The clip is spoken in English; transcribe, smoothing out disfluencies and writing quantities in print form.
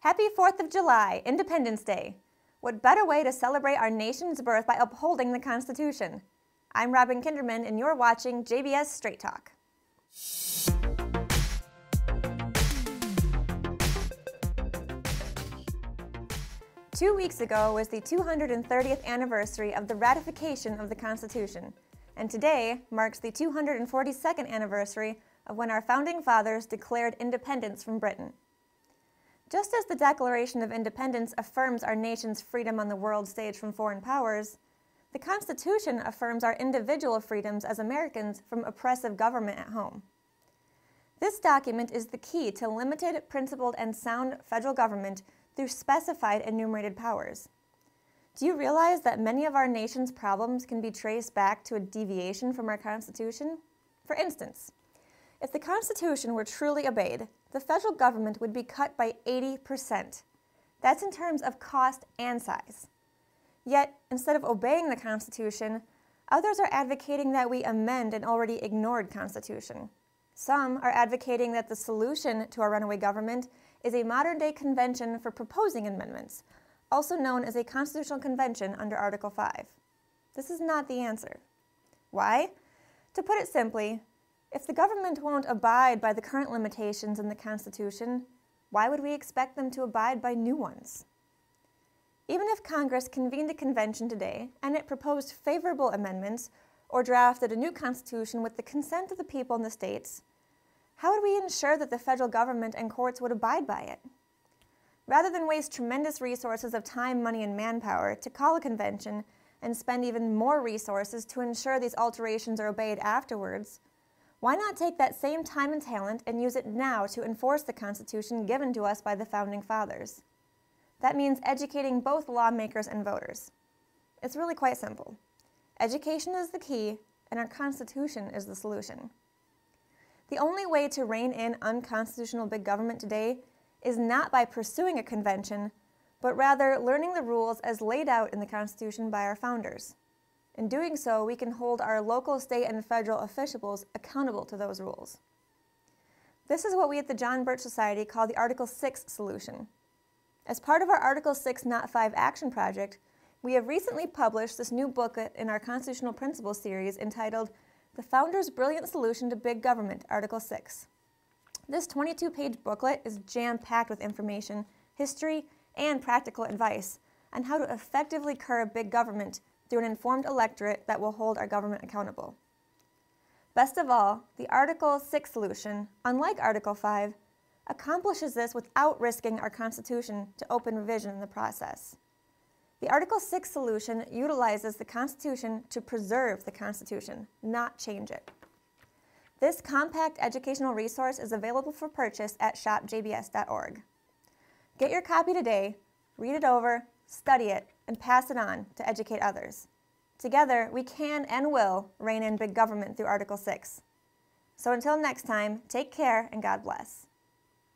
Happy 4th of July, Independence Day! What better way to celebrate our nation's birth by upholding the Constitution? I'm Robin Kinderman, and you're watching JBS Straight Talk. Two weeks ago was the 230th anniversary of the ratification of the Constitution, and today marks the 242nd anniversary of when our founding fathers declared independence from Britain. Just as the Declaration of Independence affirms our nation's freedom on the world stage from foreign powers, the Constitution affirms our individual freedoms as Americans from oppressive government at home. This document is the key to limited, principled, and sound federal government through specified enumerated powers. Do you realize that many of our nation's problems can be traced back to a deviation from our Constitution? For instance, if the Constitution were truly obeyed, the federal government would be cut by 80%. That's in terms of cost and size. Yet, instead of obeying the Constitution, others are advocating that we amend an already ignored Constitution. Some are advocating that the solution to our runaway government is a modern-day convention for proposing amendments, also known as a constitutional convention under Article 5. This is not the answer. Why? To put it simply, if the government won't abide by the current limitations in the Constitution, why would we expect them to abide by new ones? Even if Congress convened a convention today and it proposed favorable amendments or drafted a new Constitution with the consent of the people in the states, how would we ensure that the federal government and courts would abide by it? Rather than waste tremendous resources of time, money, and manpower to call a convention and spend even more resources to ensure these alterations are obeyed afterwards, why not take that same time and talent and use it now to enforce the Constitution given to us by the Founding Fathers? That means educating both lawmakers and voters. It's really quite simple. Education is the key, and our Constitution is the solution. The only way to rein in unconstitutional big government today is not by pursuing a convention, but rather learning the rules as laid out in the Constitution by our founders. In doing so, we can hold our local, state, and federal officials accountable to those rules. This is what we at the John Birch Society call the Article 6 solution. As part of our Article 6 Not 5 action project, we have recently published this new booklet in our Constitutional Principles series entitled The Founders' Brilliant Solution to Big Government, Article 6. This 22-page booklet is jam-packed with information, history, and practical advice on how to effectively curb big government through an informed electorate that will hold our government accountable. Best of all, the Article 6 solution, unlike Article 5, accomplishes this without risking our Constitution to open revision in the process. The Article 6 solution utilizes the Constitution to preserve the Constitution, not change it. This compact educational resource is available for purchase at shopjbs.org. Get your copy today, read it over, study it, and pass it on to educate others. Together, we can and will rein in big government through Article 6. So until next time, take care and God bless.